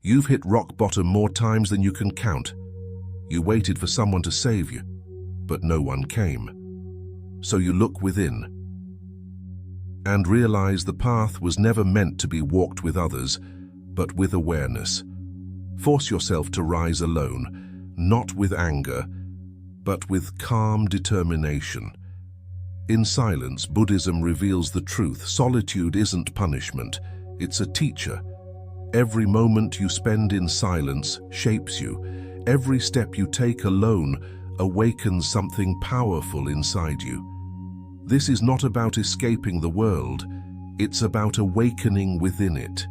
You've hit rock bottom more times than you can count. You waited for someone to save you, but no one came. So you look within and realize the path was never meant to be walked with others, but with awareness. Force yourself to rise alone, not with anger, but with calm determination. In silence, Buddhism reveals the truth. Solitude isn't punishment, it's a teacher. Every moment you spend in silence shapes you. Every step you take alone awakens something powerful inside you. This is not about escaping the world, it's about awakening within it.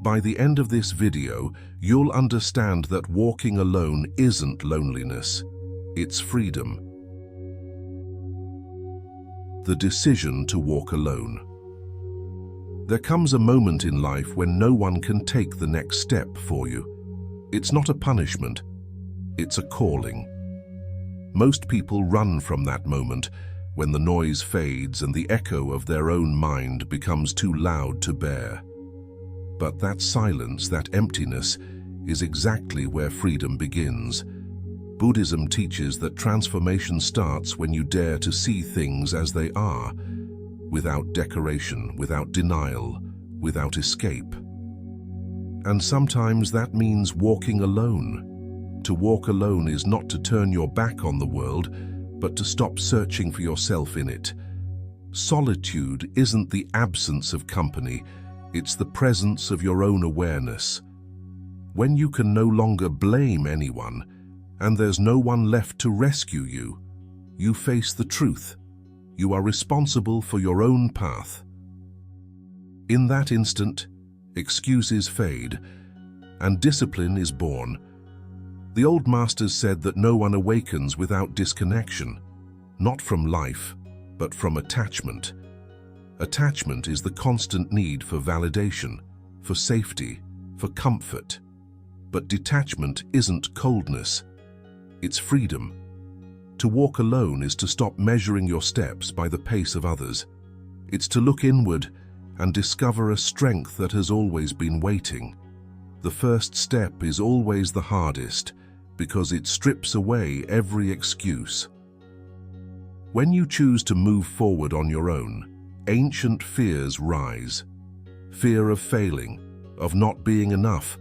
By the end of this video, you'll understand that walking alone isn't loneliness, it's freedom. The decision to walk alone. There comes a moment in life when no one can take the next step for you. It's not a punishment, it's a calling. Most people run from that moment when the noise fades and the echo of their own mind becomes too loud to bear. But that silence, that emptiness, is exactly where freedom begins. Buddhism teaches that transformation starts when you dare to see things as they are, without decoration, without denial, without escape. And sometimes that means walking alone. To walk alone is not to turn your back on the world, but to stop searching for yourself in it. Solitude isn't the absence of company, it's the presence of your own awareness. When you can no longer blame anyone, and there's no one left to rescue you, you face the truth. You are responsible for your own path. In that instant, excuses fade, and discipline is born. The old masters said that no one awakens without disconnection, not from life, but from attachment. Attachment is the constant need for validation, for safety, for comfort. But detachment isn't coldness, it's freedom. To walk alone is to stop measuring your steps by the pace of others. It's to look inward and discover a strength that has always been waiting. The first step is always the hardest because it strips away every excuse. When you choose to move forward on your own, ancient fears rise. Fear of failing, of not being enough,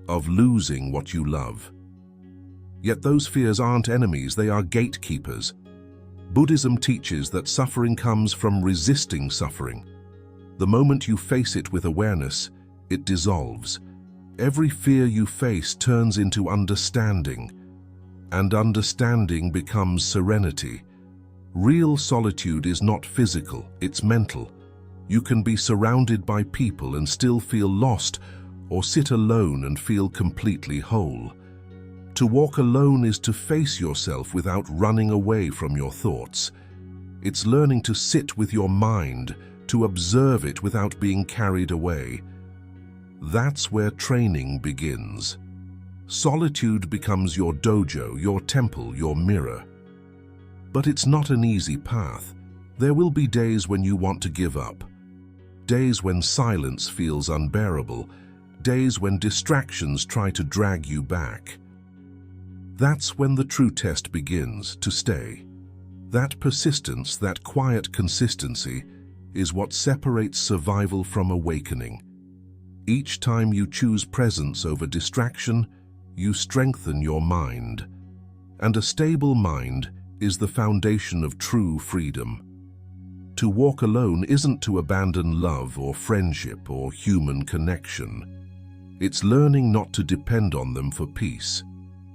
of losing what you love. Yet those fears aren't enemies, they are gatekeepers. Buddhism teaches that suffering comes from resisting suffering. The moment you face it with awareness, it dissolves. Every fear you face turns into understanding, and understanding becomes serenity. Real solitude is not physical, it's mental. You can be surrounded by people and still feel lost, or sit alone and feel completely whole. To walk alone is to face yourself without running away from your thoughts. It's learning to sit with your mind, to observe it without being carried away. That's where training begins. Solitude becomes your dojo, your temple, your mirror. But it's not an easy path. There will be days when you want to give up. Days when silence feels unbearable. Days when distractions try to drag you back. That's when the true test begins, to stay. That persistence, that quiet consistency, is what separates survival from awakening. Each time you choose presence over distraction, you strengthen your mind. And a stable mind is the foundation of true freedom. To walk alone isn't to abandon love or friendship or human connection. It's learning not to depend on them for peace.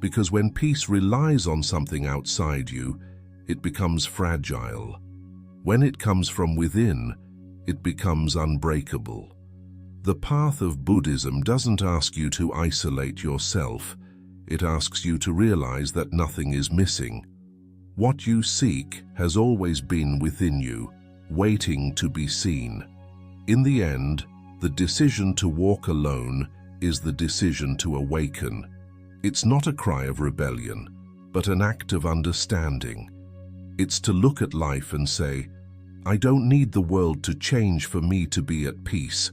Because when peace relies on something outside you, it becomes fragile. When it comes from within, it becomes unbreakable. The path of Buddhism doesn't ask you to isolate yourself. It asks you to realize that nothing is missing. What you seek has always been within you, waiting to be seen. In the end, the decision to walk alone is the decision to awaken. It's not a cry of rebellion, but an act of understanding. It's to look at life and say, I don't need the world to change for me to be at peace.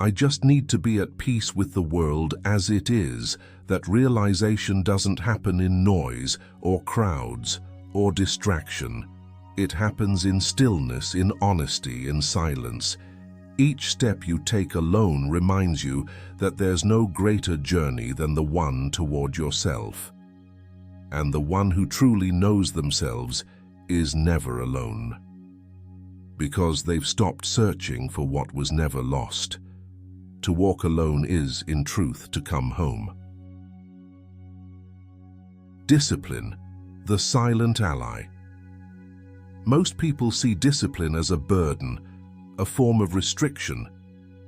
I just need to be at peace with the world as it is, that realization doesn't happen in noise or crowds or distraction. It happens in stillness, in honesty, in silence. Each step you take alone reminds you that there's no greater journey than the one toward yourself. And the one who truly knows themselves is never alone, because they've stopped searching for what was never lost. To walk alone is, in truth, to come home. Discipline, the silent ally. Most people see discipline as a burden, a form of restriction,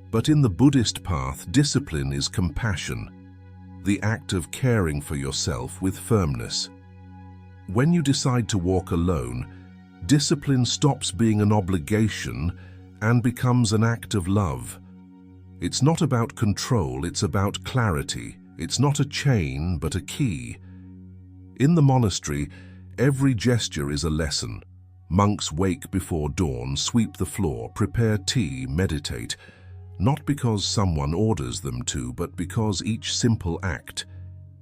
but in the Buddhist path, discipline is compassion, the act of caring for yourself with firmness. When you decide to walk alone, discipline stops being an obligation and becomes an act of love. It's not about control, it's about clarity. It's not a chain, but a key. In the monastery, every gesture is a lesson. Monks wake before dawn, sweep the floor, prepare tea, meditate, not because someone orders them to, but because each simple act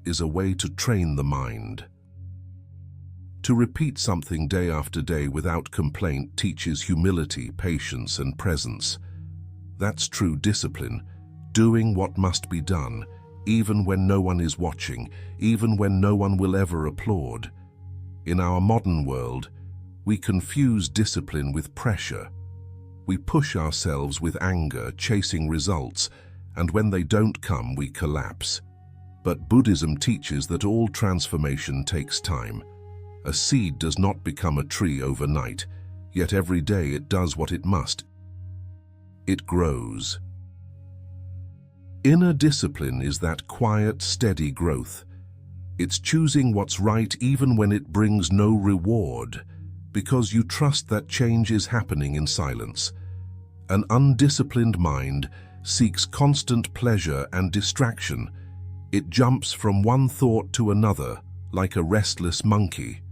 is a way to train the mind. To repeat something day after day without complaint teaches humility, patience, and presence. That's true discipline, doing what must be done, even when no one is watching, even when no one will ever applaud. In our modern world, we confuse discipline with pressure. We push ourselves with anger, chasing results, and when they don't come, we collapse. But Buddhism teaches that all transformation takes time. A seed does not become a tree overnight, yet every day it does what it must. It grows. Inner discipline is that quiet, steady growth. It's choosing what's right even when it brings no reward, because you trust that change is happening in silence. An undisciplined mind seeks constant pleasure and distraction. It jumps from one thought to another like a restless monkey.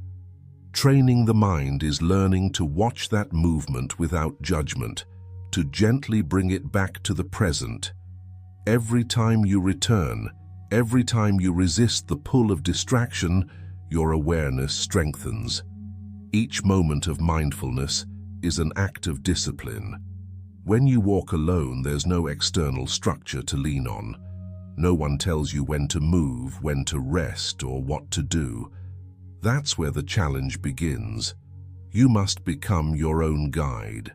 Training the mind is learning to watch that movement without judgment, to gently bring it back to the present. Every time you return, every time you resist the pull of distraction, your awareness strengthens. Each moment of mindfulness is an act of discipline. When you walk alone, there's no external structure to lean on. No one tells you when to move, when to rest, or what to do. That's where the challenge begins. You must become your own guide.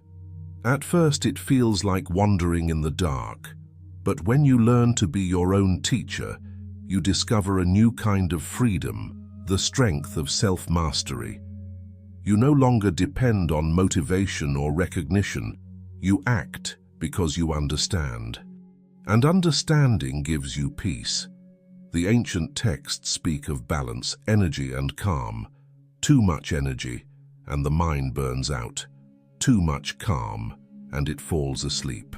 At first, it feels like wandering in the dark. But when you learn to be your own teacher, you discover a new kind of freedom, the strength of self-mastery. You no longer depend on motivation or recognition. You act because you understand. And understanding gives you peace. The ancient texts speak of balance, energy, and calm. Too much energy, and the mind burns out. Too much calm, and it falls asleep.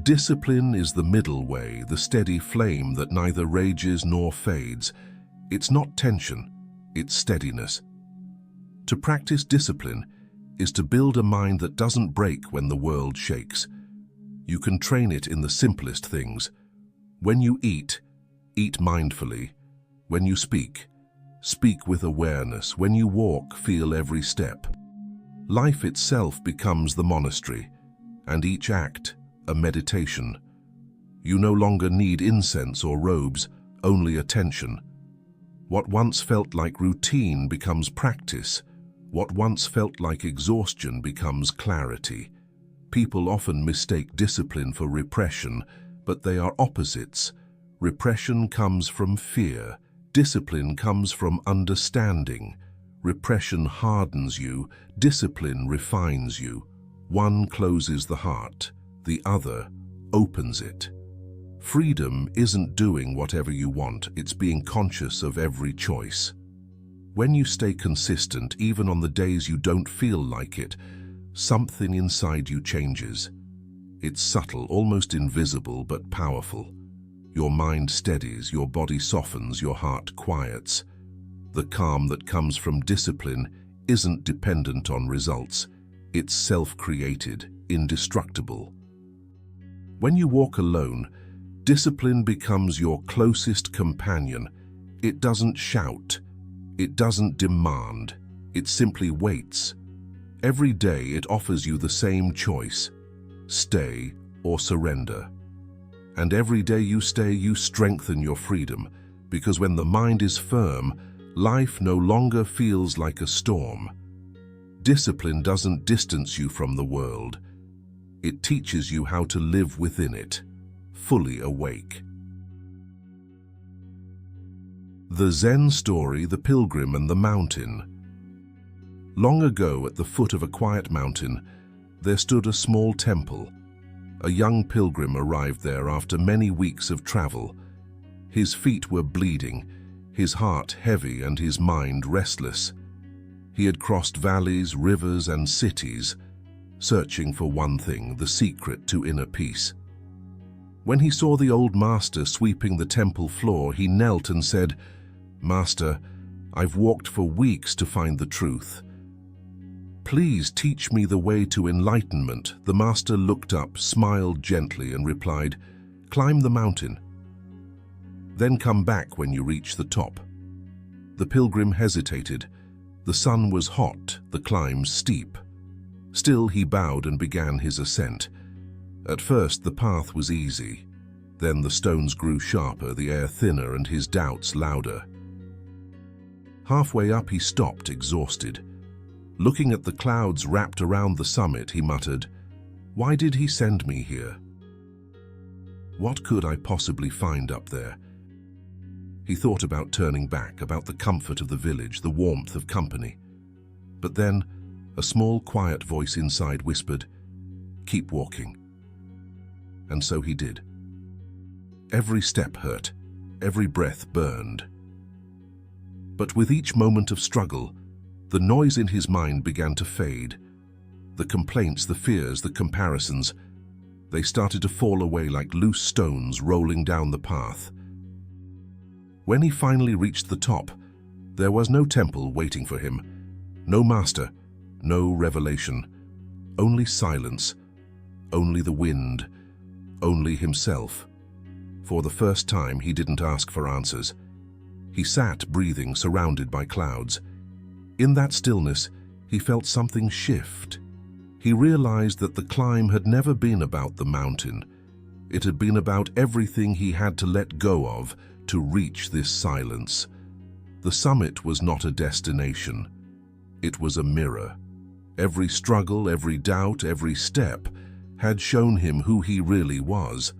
Discipline is the middle way, the steady flame that neither rages nor fades. It's not tension, it's steadiness. To practice discipline is to build a mind that doesn't break when the world shakes. You can train it in the simplest things. When you eat, eat mindfully. When you speak, speak with awareness. When you walk, feel every step. Life itself becomes the monastery, and each act a meditation. You no longer need incense or robes, only attention. What once felt like routine becomes practice. What once felt like exhaustion becomes clarity. People often mistake discipline for repression, but they are opposites. Repression comes from fear. Discipline comes from understanding. Repression hardens you. Discipline refines you. One closes the heart. The other opens it. Freedom isn't doing whatever you want, it's being conscious of every choice. When you stay consistent, even on the days you don't feel like it, something inside you changes. It's subtle, almost invisible, but powerful. Your mind steadies, your body softens, your heart quiets. The calm that comes from discipline isn't dependent on results. It's self-created, indestructible. When you walk alone, discipline becomes your closest companion. It doesn't shout. It doesn't demand. It simply waits. Every day it offers you the same choice: stay or surrender. And every day you stay, you strengthen your freedom, because when the mind is firm, life no longer feels like a storm. Discipline doesn't distance you from the world. It teaches you how to live within it, fully awake. The Zen story, The Pilgrim and the Mountain. Long ago, at the foot of a quiet mountain, there stood a small temple. A young pilgrim arrived there after many weeks of travel. His feet were bleeding, his heart heavy and his mind restless. He had crossed valleys, rivers and cities, searching for one thing, the secret to inner peace. When he saw the old master sweeping the temple floor, he knelt and said, "Master, I've walked for weeks to find the truth. Please teach me the way to enlightenment." The master looked up, smiled gently and replied, "Climb the mountain. Then come back when you reach the top." The pilgrim hesitated. The sun was hot, the climb steep. Still he bowed and began his ascent. At first the path was easy. Then the stones grew sharper, the air thinner and his doubts louder. Halfway up he stopped, exhausted. Looking at the clouds wrapped around the summit, he muttered, "Why did he send me here? What could I possibly find up there?" He thought about turning back, about the comfort of the village, the warmth of company. But then, a small, quiet voice inside whispered, "Keep walking." And so he did. Every step hurt, every breath burned. But with each moment of struggle, the noise in his mind began to fade. The complaints, the fears, the comparisons, they started to fall away like loose stones rolling down the path. When he finally reached the top, there was no temple waiting for him, no master, no revelation, only silence, only the wind, only himself. For the first time, he didn't ask for answers. He sat breathing, surrounded by clouds. In that stillness, he felt something shift. He realized that the climb had never been about the mountain. It had been about everything he had to let go of to reach this silence. The summit was not a destination. It was a mirror. Every struggle, every doubt, every step had shown him who he really was.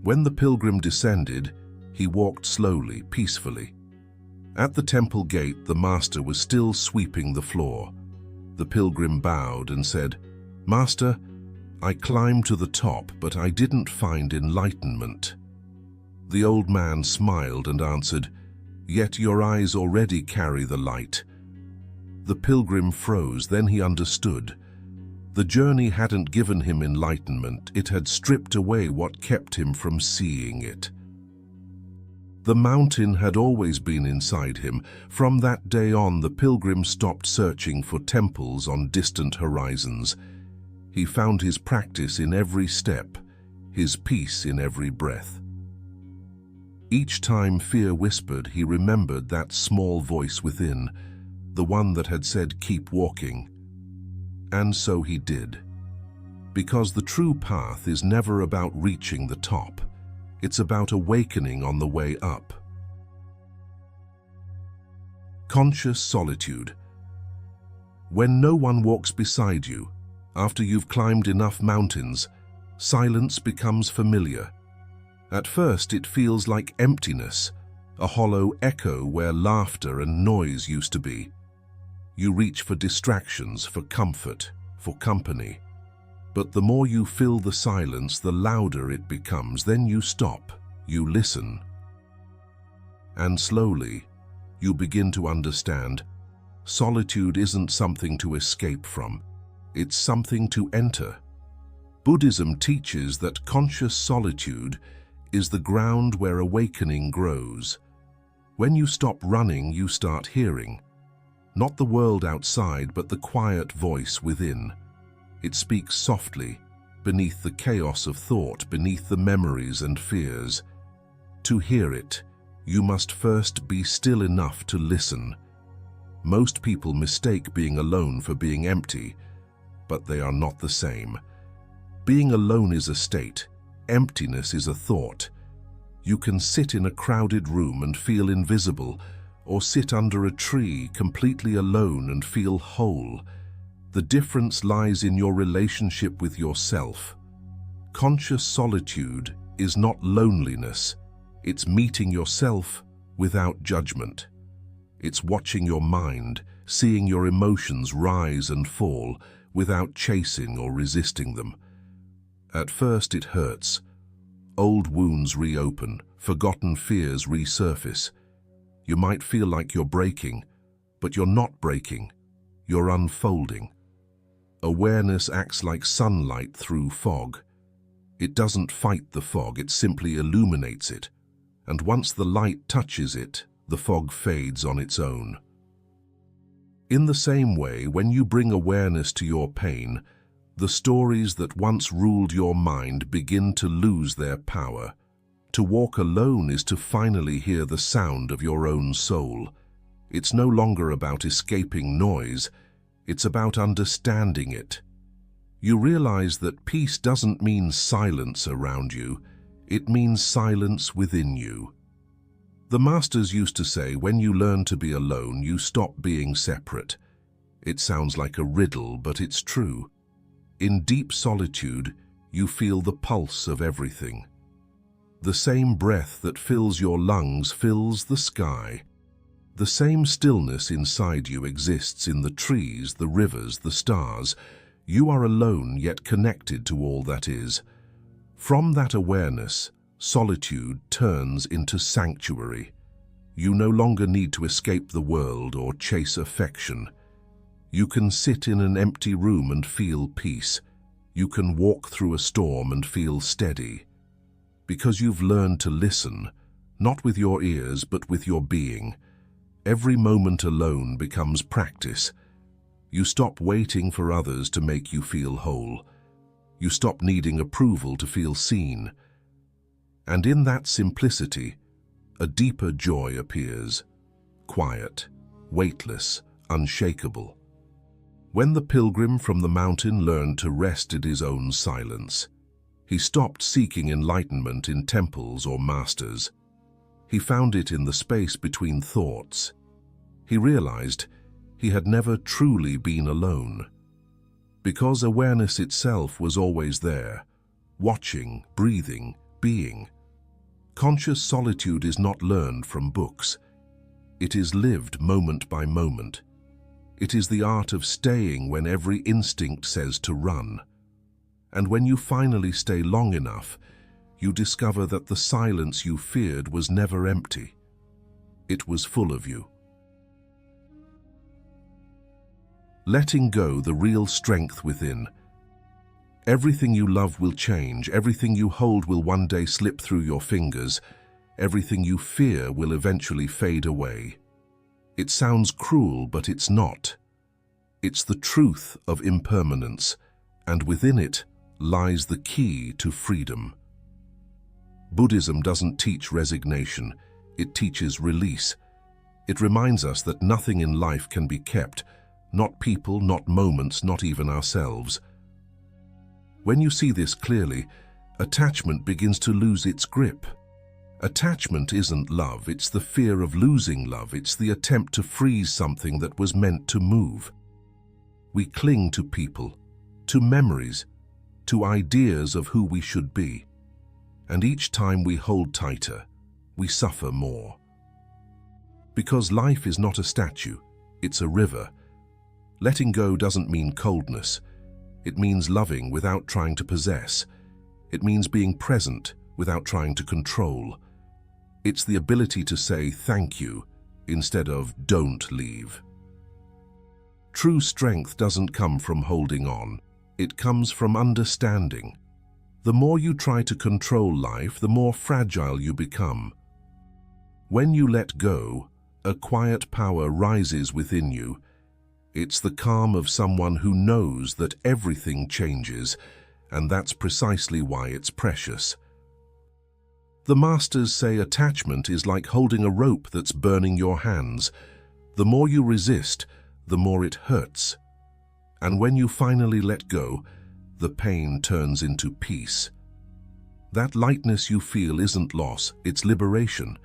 When the pilgrim descended, he walked slowly, peacefully. At the temple gate, the master was still sweeping the floor. The pilgrim bowed and said, "Master, I climbed to the top, but I didn't find enlightenment." The old man smiled and answered, "Yet your eyes already carry the light." The pilgrim froze, then he understood. The journey hadn't given him enlightenment, it had stripped away what kept him from seeing it. The mountain had always been inside him. From that day on, the pilgrim stopped searching for temples on distant horizons. He found his practice in every step, his peace in every breath. Each time fear whispered, he remembered that small voice within, the one that had said, "Keep walking." And so he did. Because the true path is never about reaching the top. It's about awakening on the way up. Conscious solitude. When no one walks beside you, after you've climbed enough mountains, silence becomes familiar. At first it feels like emptiness, a hollow echo where laughter and noise used to be. You reach for distractions, for comfort, for company. But the more you fill the silence, the louder it becomes. Then you stop, you listen. And slowly, you begin to understand, solitude isn't something to escape from. It's something to enter. Buddhism teaches that conscious solitude is the ground where awakening grows. When you stop running, you start hearing. Not the world outside, but the quiet voice within. It speaks softly, beneath the chaos of thought, beneath the memories and fears. To hear it, you must first be still enough to listen. Most people mistake being alone for being empty, but they are not the same. Being alone is a state, emptiness is a thought. You can sit in a crowded room and feel invisible, or sit under a tree completely alone and feel whole. The difference lies in your relationship with yourself. Conscious solitude is not loneliness. It's meeting yourself without judgment. It's watching your mind, seeing your emotions rise and fall without chasing or resisting them. At first it hurts. Old wounds reopen, forgotten fears resurface. You might feel like you're breaking, but you're not breaking. You're unfolding. Awareness acts like sunlight through fog. It doesn't fight the fog, it simply illuminates it. And once the light touches it, the fog fades on its own. In the same way, when you bring awareness to your pain, the stories that once ruled your mind begin to lose their power. To walk alone is to finally hear the sound of your own soul. It's no longer about escaping noise, it's about understanding it. You realize that peace doesn't mean silence around you, it means silence within you. The masters used to say, when you learn to be alone, you stop being separate. It sounds like a riddle, but it's true. In deep solitude, you feel the pulse of everything. The same breath that fills your lungs fills the sky. The same stillness inside you exists in the trees, the rivers, the stars. You are alone yet connected to all that is. From that awareness, solitude turns into sanctuary. You no longer need to escape the world or chase affection. You can sit in an empty room and feel peace. You can walk through a storm and feel steady. Because you've learned to listen, not with your ears but with your being. Every moment alone becomes practice. You stop waiting for others to make you feel whole. You stop needing approval to feel seen. And in that simplicity, a deeper joy appears. Quiet, weightless, unshakable. When the pilgrim from the mountain learned to rest in his own silence, he stopped seeking enlightenment in temples or masters. He found it in the space between thoughts. He realized he had never truly been alone, because awareness itself was always there, watching, breathing, being. Conscious solitude is not learned from books. It is lived moment by moment. It is the art of staying when every instinct says to run. And when you finally stay long enough, you discover that the silence you feared was never empty. It was full of you. Letting go the real strength within. Everything you love will change, everything you hold will one day slip through your fingers, everything you fear will eventually fade away. It sounds cruel, but it's not. It's the truth of impermanence, and within it lies the key to freedom. Buddhism doesn't teach resignation, it teaches release. It reminds us that nothing in life can be kept, not people, not moments, not even ourselves. When you see this clearly, attachment begins to lose its grip. Attachment isn't love, it's the fear of losing love, it's the attempt to freeze something that was meant to move. We cling to people, to memories, to ideas of who we should be. And each time we hold tighter, we suffer more. Because life is not a statue, it's a river. Letting go doesn't mean coldness. It means loving without trying to possess. It means being present without trying to control. It's the ability to say thank you instead of don't leave. True strength doesn't come from holding on. It comes from understanding. The more you try to control life, the more fragile you become. When you let go, a quiet power rises within you. It's the calm of someone who knows that everything changes, and that's precisely why it's precious. The masters say attachment is like holding a rope that's burning your hands. The more you resist, the more it hurts. And when you finally let go, the pain turns into peace. That lightness you feel isn't loss, it's liberation.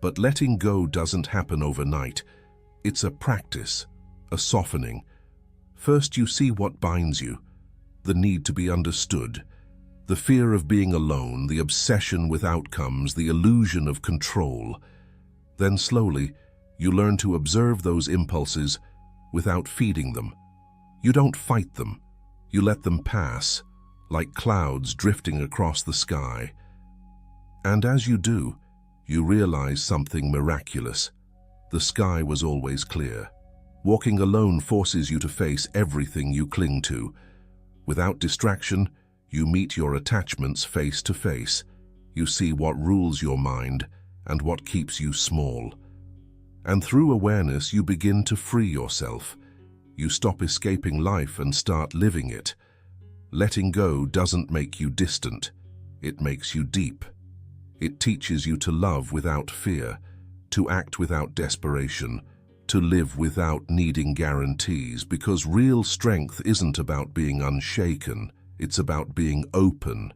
But letting go doesn't happen overnight. It's a practice, a softening. First you see what binds you, the need to be understood, the fear of being alone, the obsession with outcomes, the illusion of control. Then slowly, you learn to observe those impulses without feeding them. You don't fight them. You let them pass, like clouds drifting across the sky. And as you do, you realize something miraculous. The sky was always clear. Walking alone forces you to face everything you cling to. Without distraction, you meet your attachments face to face. You see what rules your mind and what keeps you small. And through awareness, you begin to free yourself. You stop escaping life and start living it. Letting go doesn't make you distant. It makes you deep. It teaches you to love without fear, to act without desperation, to live without needing guarantees, because real strength isn't about being unshaken. It's about being open.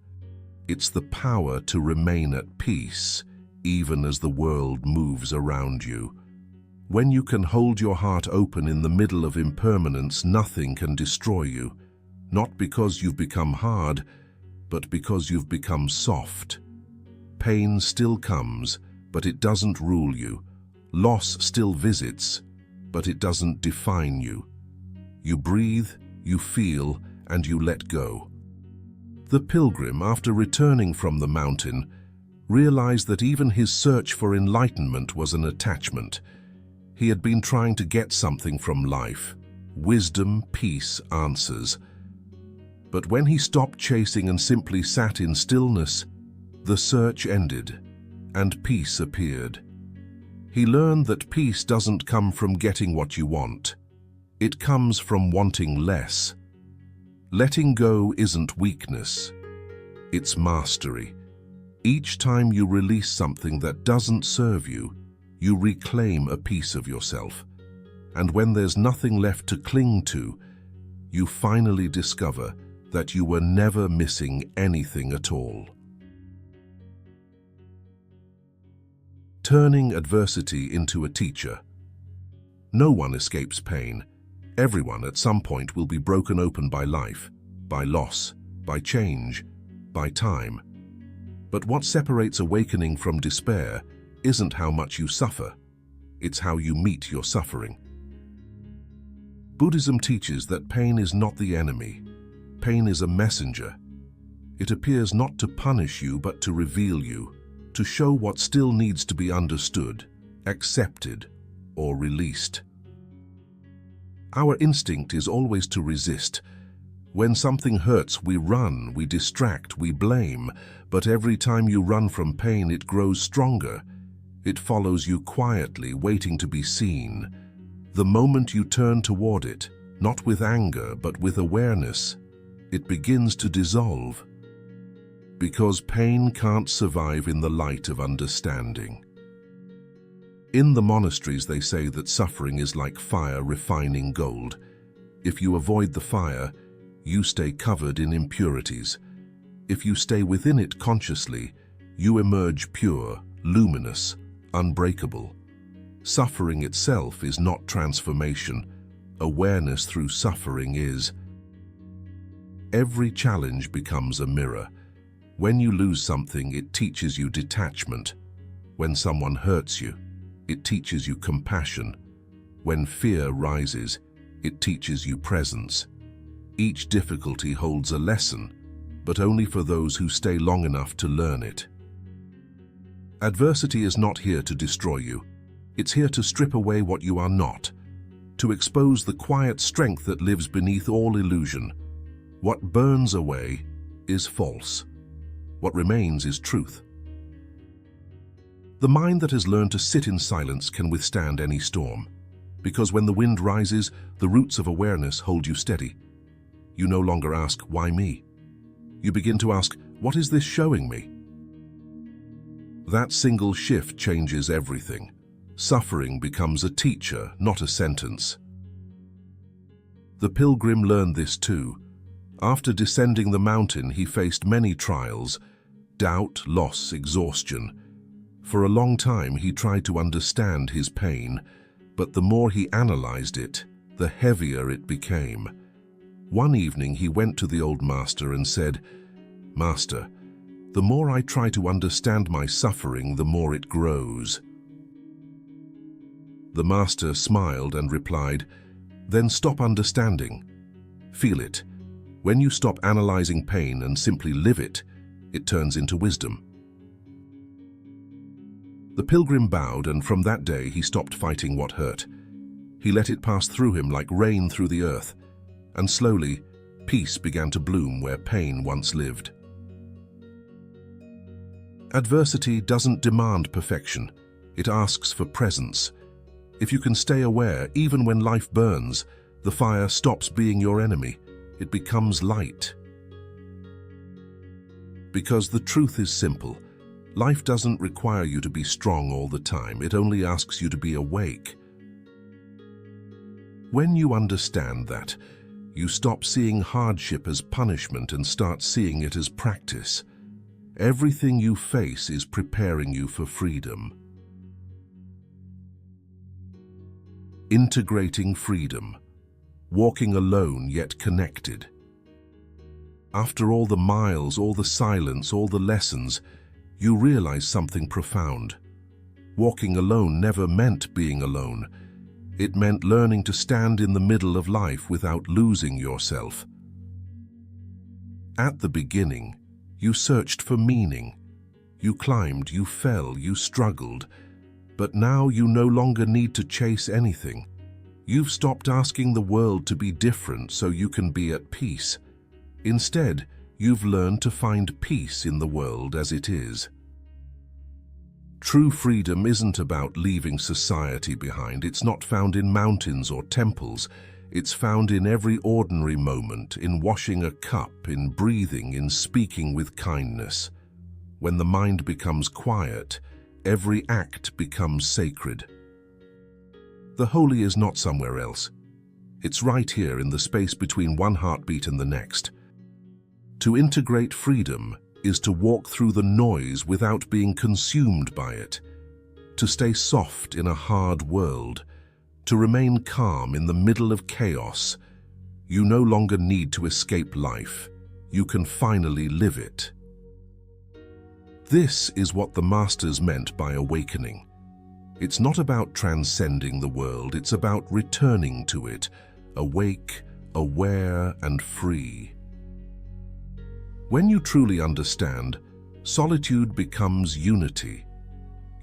It's the power to remain at peace, even as the world moves around you. When you can hold your heart open in the middle of impermanence, nothing can destroy you. Not because you've become hard, but because you've become soft. Pain still comes, but it doesn't rule you. Loss still visits, but it doesn't define you. You breathe, you feel, and you let go. The pilgrim, after returning from the mountain, realized that even his search for enlightenment was an attachment. He had been trying to get something from life: wisdom, peace, answers. But when he stopped chasing and simply sat in stillness, the search ended, and peace appeared. He learned that peace doesn't come from getting what you want. It comes from wanting less. Letting go isn't weakness. It's mastery. Each time you release something that doesn't serve you, you reclaim a piece of yourself. And when there's nothing left to cling to, you finally discover that you were never missing anything at all. Turning adversity into a teacher. No one escapes pain. Everyone at some point will be broken open by life, by loss, by change, by time. But what separates awakening from despair isn't how much you suffer, it's how you meet your suffering. Buddhism teaches that pain is not the enemy. Pain is a messenger. It appears not to punish you but to reveal you, to show what still needs to be understood, accepted, or released. Our instinct is always to resist. When something hurts, we run, we distract, we blame, but every time you run from pain, it grows stronger. It follows you quietly, waiting to be seen. The moment you turn toward it, not with anger, but with awareness, it begins to dissolve. Because pain can't survive in the light of understanding. In the monasteries, they say that suffering is like fire refining gold. If you avoid the fire, you stay covered in impurities. If you stay within it consciously, you emerge pure, luminous, unbreakable. Suffering itself is not transformation. Awareness through suffering is. Every challenge becomes a mirror. When you lose something, it teaches you detachment. When someone hurts you, it teaches you compassion. When fear rises, it teaches you presence. Each difficulty holds a lesson, but only for those who stay long enough to learn it. Adversity is not here to destroy you. It's here to strip away what you are not, to expose the quiet strength that lives beneath all illusion. What burns away is false. What remains is truth. The mind that has learned to sit in silence can withstand any storm, because when the wind rises, the roots of awareness hold you steady. You no longer ask, "Why me?" You begin to ask, what is this showing me? That single shift changes everything. Suffering becomes a teacher, not a sentence. The pilgrim learned this too. After descending the mountain, he faced many trials: doubt, loss, exhaustion. For a long time, he tried to understand his pain, but the more he analyzed it, the heavier it became. One evening, he went to the old master and said, "Master, the more I try to understand my suffering, the more it grows." The master smiled and replied, "Then stop understanding. Feel it. When you stop analyzing pain and simply live it, it turns into wisdom." The pilgrim bowed, and from that day he stopped fighting what hurt. He let it pass through him like rain through the earth, and slowly, peace began to bloom where pain once lived. Adversity doesn't demand perfection. It asks for presence. If you can stay aware, even when life burns, the fire stops being your enemy. It becomes light. Because the truth is simple. Life doesn't require you to be strong all the time. It only asks you to be awake. When you understand that, you stop seeing hardship as punishment and start seeing it as practice. Everything you face is preparing you for freedom. Integrating freedom. Walking alone yet connected. After all the miles, all the silence, all the lessons, you realize something profound. Walking alone never meant being alone. It meant learning to stand in the middle of life without losing yourself. At the beginning, you searched for meaning. You climbed, you fell, you struggled. But now you no longer need to chase anything. You've stopped asking the world to be different so you can be at peace. Instead, you've learned to find peace in the world as it is. True freedom isn't about leaving society behind. It's not found in mountains or temples. It's found in every ordinary moment, in washing a cup, in breathing, in speaking with kindness. When the mind becomes quiet, every act becomes sacred. The holy is not somewhere else. It's right here in the space between one heartbeat and the next. To integrate freedom is to walk through the noise without being consumed by it, to stay soft in a hard world, to remain calm in the middle of chaos. You no longer need to escape life. You can finally live it. This is what the masters meant by awakening. It's not about transcending the world, it's about returning to it, awake, aware, and free. When you truly understand, solitude becomes unity.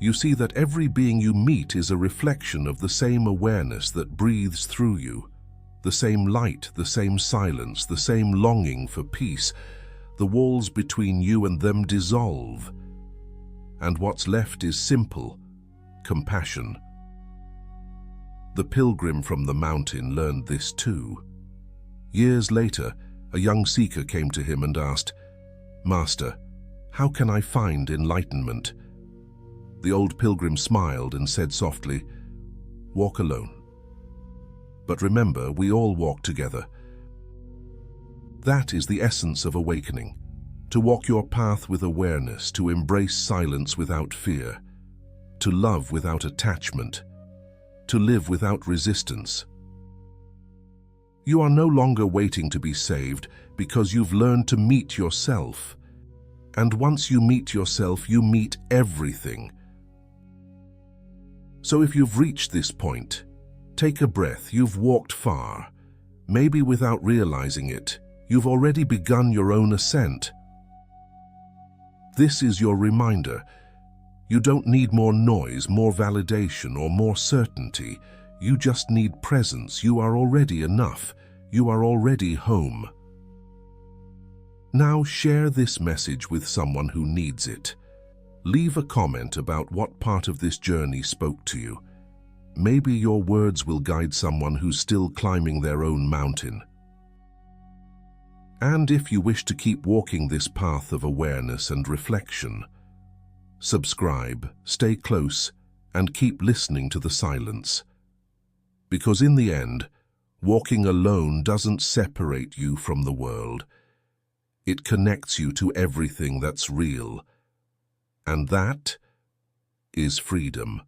You see that every being you meet is a reflection of the same awareness that breathes through you, the same light, the same silence, the same longing for peace. The walls between you and them dissolve, and what's left is simple compassion. The pilgrim from the mountain learned this too. Years later, a young seeker came to him and asked, "Master, how can I find enlightenment?" The old pilgrim smiled and said softly, "Walk alone. But remember, we all walk together." That is the essence of awakening, to walk your path with awareness, to embrace silence without fear, to love without attachment, to live without resistance. You are no longer waiting to be saved because you've learned to meet yourself. And once you meet yourself, you meet everything. So if you've reached this point, take a breath. You've walked far. Maybe without realizing it, you've already begun your own ascent. This is your reminder. You don't need more noise, more validation, or more certainty. You just need presence. You are already enough. You are already home. Now share this message with someone who needs it. Leave a comment about what part of this journey spoke to you. Maybe your words will guide someone who's still climbing their own mountain. And if you wish to keep walking this path of awareness and reflection, subscribe, stay close, and keep listening to the silence. Because in the end, walking alone doesn't separate you from the world. It connects you to everything that's real. And that is freedom.